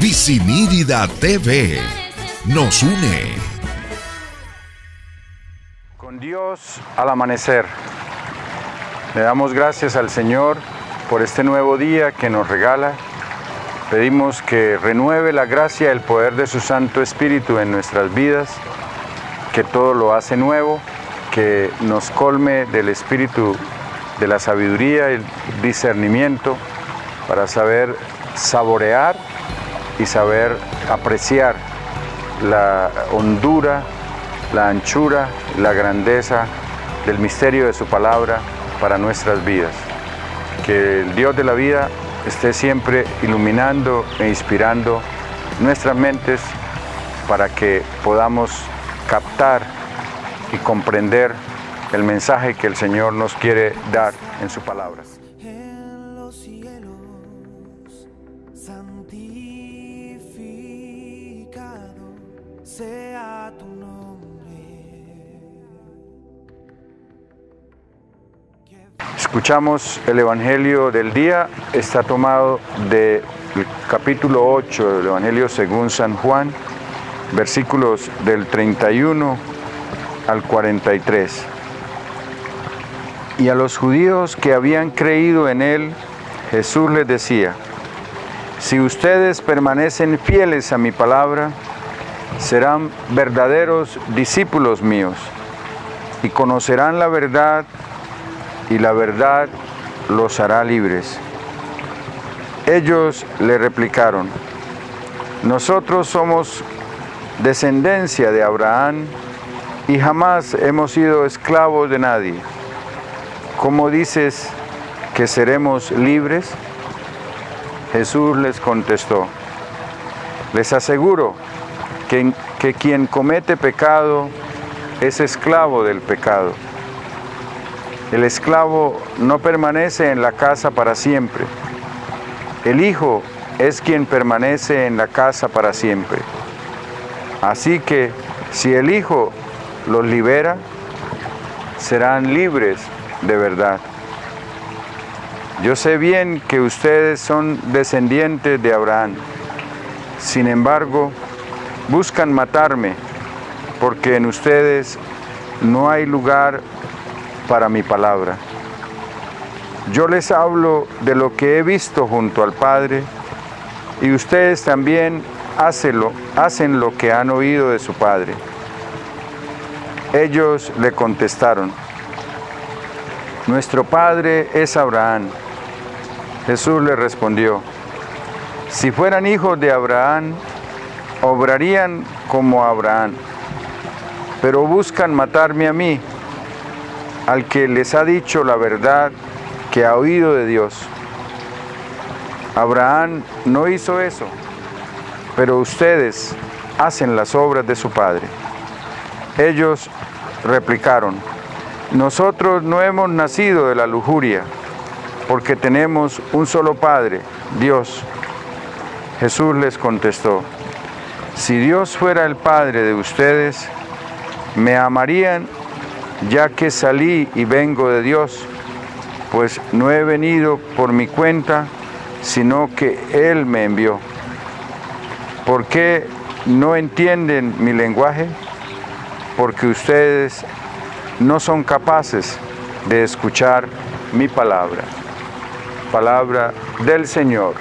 Visimírida TV nos une. Con Dios al amanecer. Le damos gracias al Señor por este nuevo día que nos regala. Pedimos que renueve la gracia y el poder de su Santo Espíritu en nuestras vidas, que todo lo hace nuevo, que nos colme del Espíritu de la sabiduría y el discernimiento para saber saborear y saber apreciar la hondura, la anchura, la grandeza del misterio de su palabra para nuestras vidas. Que el Dios de la vida esté siempre iluminando e inspirando nuestras mentes para que podamos captar y comprender el mensaje que el Señor nos quiere dar en su palabra. En los cielos, santificado sea tu nombre. Escuchamos el Evangelio del día, está tomado del capítulo 8 del Evangelio según San Juan, versículos del 31 al 43. Y a los judíos que habían creído en él, Jesús les decía: si ustedes permanecen fieles a mi palabra, serán verdaderos discípulos míos y conocerán la verdad, y la verdad los hará libres. Ellos le replicaron: nosotros somos descendencia de Abraham y jamás hemos sido esclavos de nadie. ¿Cómo dices que seremos libres? Jesús les contestó: les aseguro que quien comete pecado es esclavo del pecado. El esclavo no permanece en la casa para siempre. El Hijo es quien permanece en la casa para siempre. Así que si el Hijo los libera, serán libres de verdad. Yo sé bien que ustedes son descendientes de Abraham. Sin embargo, buscan matarme, porque en ustedes no hay lugar para mi palabra. Yo les hablo de lo que he visto junto al Padre, y ustedes también hacen lo que han oído de su Padre. Ellos le contestaron: nuestro padre es Abraham. Jesús le respondió: si fueran hijos de Abraham, obrarían como Abraham, pero buscan matarme a mí, al que les ha dicho la verdad que ha oído de Dios. Abraham no hizo eso, pero ustedes hacen las obras de su padre. Ellos replicaron: nosotros no hemos nacido de la lujuria, porque tenemos un solo Padre, Dios. Jesús les contestó: si Dios fuera el Padre de ustedes, me amarían, ya que salí y vengo de Dios, pues no he venido por mi cuenta, sino que Él me envió. ¿Por qué no entienden mi lenguaje? Porque ustedes no son capaces de escuchar mi palabra. Palabra del Señor.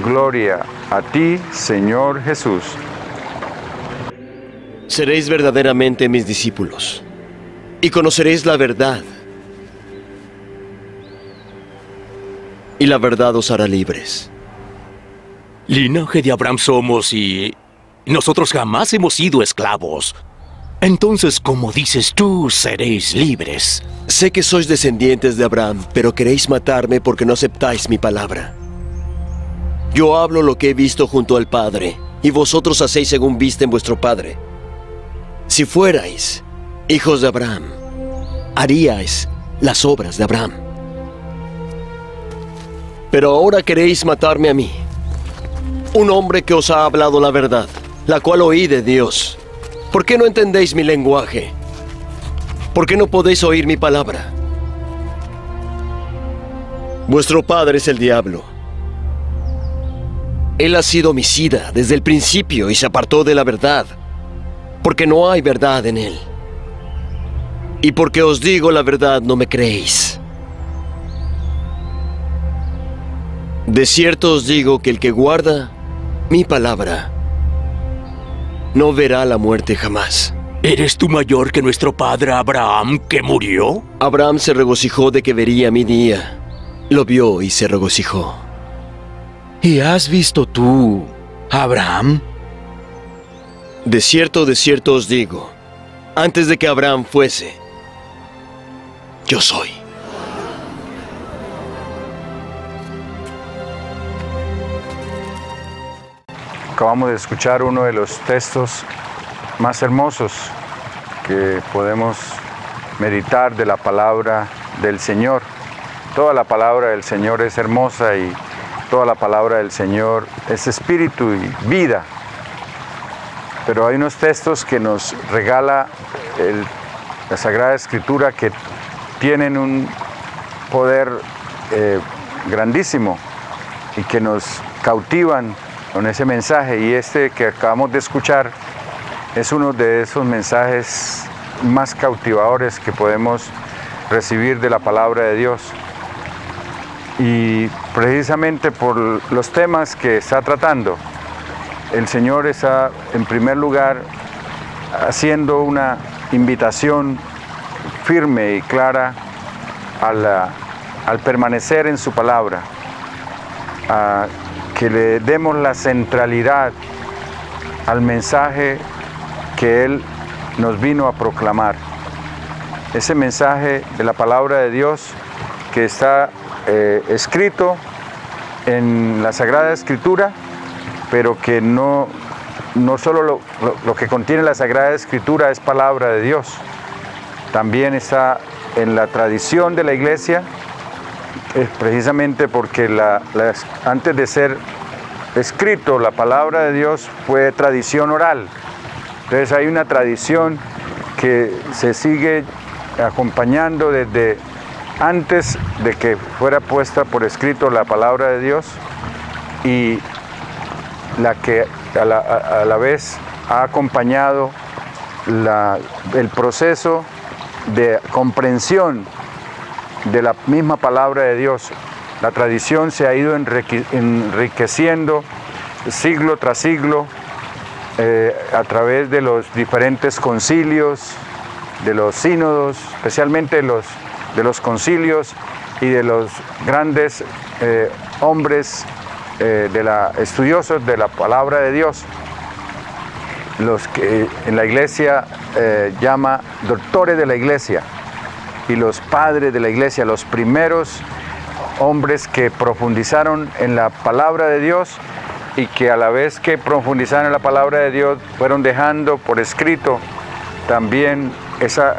Gloria a ti, Señor Jesús. Seréis verdaderamente mis discípulos, y conoceréis la verdad, y la verdad os hará libres. Linaje de Abraham somos y nosotros jamás hemos sido esclavos. Entonces, como dices tú, seréis libres. Sé que sois descendientes de Abraham, pero queréis matarme porque no aceptáis mi palabra. Yo hablo lo que he visto junto al Padre, y vosotros hacéis según viste en vuestro Padre. Si fuerais hijos de Abraham, haríais las obras de Abraham. Pero ahora queréis matarme a mí, un hombre que os ha hablado la verdad, la cual oí de Dios. ¿Por qué no entendéis mi lenguaje? ¿Por qué no podéis oír mi palabra? Vuestro padre es el diablo, Él ha sido homicida desde el principio y se apartó de la verdad, porque no hay verdad en él. Y porque os digo la verdad, no me creéis. De cierto os digo que el que guarda mi palabra no verá la muerte jamás. ¿Eres tú mayor que nuestro padre Abraham, que murió? Abraham se regocijó de que vería mi día. Lo vio y se regocijó. ¿Y has visto tú, Abraham? De cierto os digo, antes de que Abraham fuese, yo soy. Acabamos de escuchar uno de los textos más hermosos que podemos meditar de la palabra del Señor. Toda la palabra del Señor es hermosa y toda la palabra del Señor es espíritu y vida. Pero hay unos textos que nos regala la Sagrada Escritura que tienen un poder grandísimo y que nos cautivan con ese mensaje, y este que acabamos de escuchar es uno de esos mensajes más cautivadores que podemos recibir de la palabra de Dios. Y precisamente por los temas que está tratando, el Señor está en primer lugar haciendo una invitación firme y clara al permanecer en su palabra, a que le demos la centralidad al mensaje que Él nos vino a proclamar. Ese mensaje de la palabra de Dios que está escrito en la Sagrada Escritura, pero que no solo lo que contiene la Sagrada Escritura es palabra de Dios, también está en la tradición de la Iglesia, precisamente porque antes de ser escrito la palabra de Dios fue tradición oral. Entonces hay una tradición que se sigue acompañando desde antes de que fuera puesta por escrito la palabra de Dios, y la que a la vez ha acompañado el proceso de comprensión de la misma palabra de Dios. La tradición se ha ido enriqueciendo siglo tras siglo a través de los diferentes concilios, de los sínodos, especialmente de los concilios y de los grandes hombres estudiosos de la palabra de Dios, los que en la Iglesia llama doctores de la Iglesia, y los padres de la Iglesia, los primeros hombres que profundizaron en la palabra de Dios, y que a la vez que profundizaron en la palabra de Dios fueron dejando por escrito también esa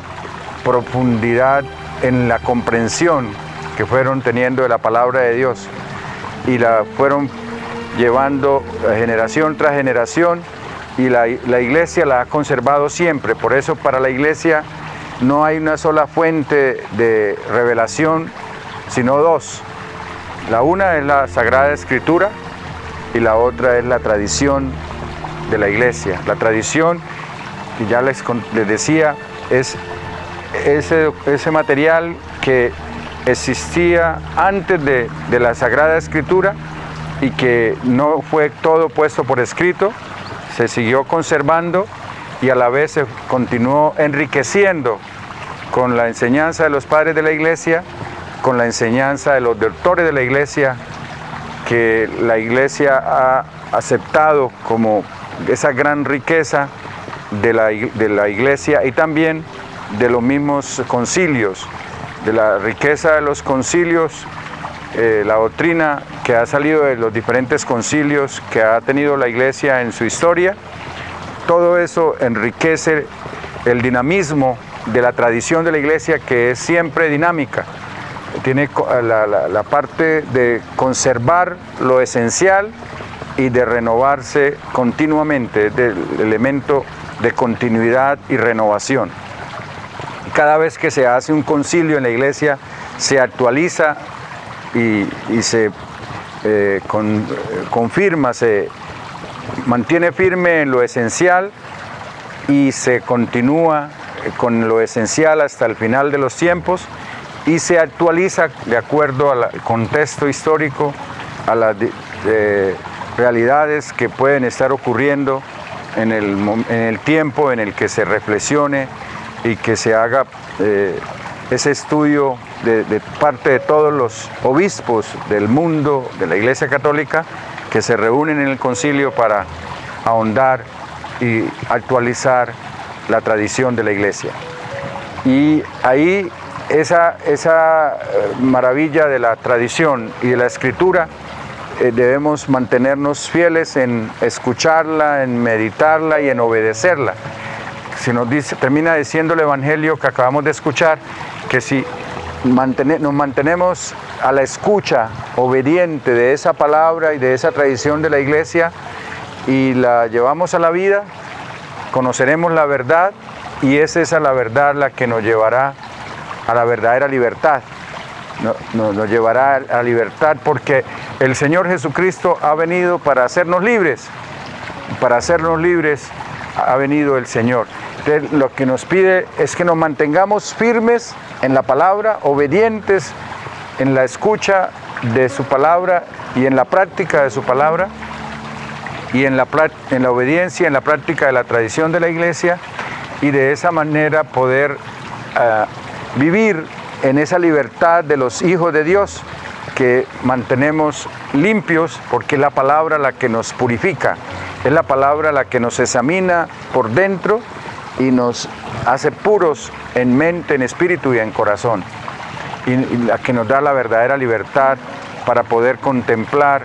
profundidad en la comprensión que fueron teniendo de la palabra de Dios, y la fueron llevando generación tras generación, y la Iglesia la ha conservado siempre. Por eso para la Iglesia no hay una sola fuente de revelación, sino dos. La una es la Sagrada Escritura y la otra es la tradición de la Iglesia. La tradición, que ya les decía, es ese material que existía antes de la Sagrada Escritura y que no fue todo puesto por escrito, se siguió conservando y a la vez se continuó enriqueciendo con la enseñanza de los padres de la Iglesia, con la enseñanza de los doctores de la Iglesia, que la Iglesia ha aceptado como esa gran riqueza de la Iglesia, y también de los mismos concilios, de la riqueza de los concilios, la doctrina que ha salido de los diferentes concilios que ha tenido la Iglesia en su historia. Todo eso enriquece el dinamismo de la tradición de la Iglesia, que es siempre dinámica. Tiene la parte de conservar lo esencial y de renovarse continuamente, es el elemento de continuidad y renovación. Cada vez que se hace un concilio en la Iglesia, se actualiza y se confirma, se mantiene firme en lo esencial y se continúa con lo esencial hasta el final de los tiempos y se actualiza de acuerdo al contexto histórico, a las realidades que pueden estar ocurriendo en el tiempo en el que se reflexione y que se haga ese estudio de parte de todos los obispos del mundo, de la Iglesia Católica, que se reúnen en el concilio para ahondar y actualizar la tradición de la Iglesia. Y ahí esa maravilla de la tradición y de la Escritura, debemos mantenernos fieles en escucharla, en meditarla y en obedecerla. Se nos termina diciendo el Evangelio que acabamos de escuchar, que si nos mantenemos a la escucha obediente de esa palabra y de esa tradición de la Iglesia y la llevamos a la vida, conoceremos la verdad y es esa la verdad la que nos llevará a la verdadera libertad. Nos llevará a la libertad porque el Señor Jesucristo ha venido para hacernos libres. Para hacernos libres ha venido el Señor. Entonces, lo que nos pide es que nos mantengamos firmes en la palabra, obedientes en la escucha de su palabra y en la práctica de su palabra, y en la obediencia, en la práctica de la tradición de la Iglesia, y de esa manera poder vivir en esa libertad de los hijos de Dios que mantenemos limpios, porque es la palabra la que nos purifica, es la palabra la que nos examina por dentro y nos hace puros en mente, en espíritu y en corazón, y la que nos da la verdadera libertad para poder contemplar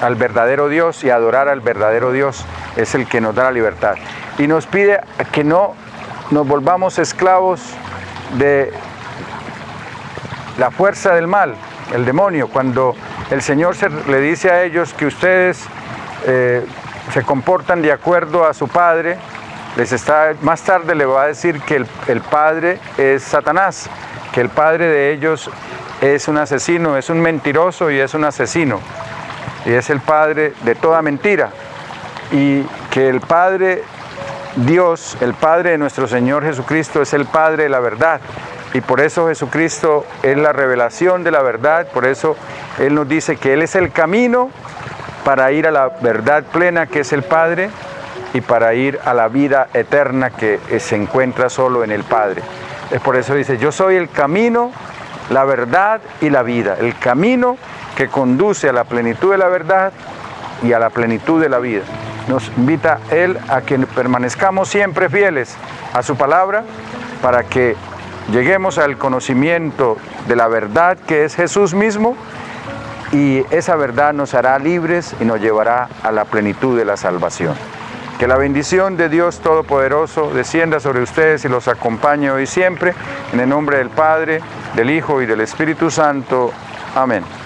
al verdadero Dios y adorar al verdadero Dios. Es el que nos da la libertad y nos pide que no nos volvamos esclavos de la fuerza del mal, el demonio. Cuando el Señor le dice a ellos que ustedes se comportan de acuerdo a su padre, más tarde le va a decir que el padre es Satanás, que el padre de ellos es un asesino, es un mentiroso y es un asesino, y es el padre de toda mentira, y que el Padre Dios, el Padre de nuestro Señor Jesucristo, es el Padre de la verdad, y por eso Jesucristo es la revelación de la verdad. Por eso Él nos dice que Él es el camino para ir a la verdad plena, que es el Padre, y para ir a la vida eterna que se encuentra solo en el Padre. Es por eso dice: yo soy el camino, la verdad y la vida, el camino que conduce a la plenitud de la verdad y a la plenitud de la vida. Nos invita Él a que permanezcamos siempre fieles a su palabra para que lleguemos al conocimiento de la verdad que es Jesús mismo, y esa verdad nos hará libres y nos llevará a la plenitud de la salvación. Que la bendición de Dios Todopoderoso descienda sobre ustedes y los acompañe hoy y siempre, en el nombre del Padre, del Hijo y del Espíritu Santo. Amén.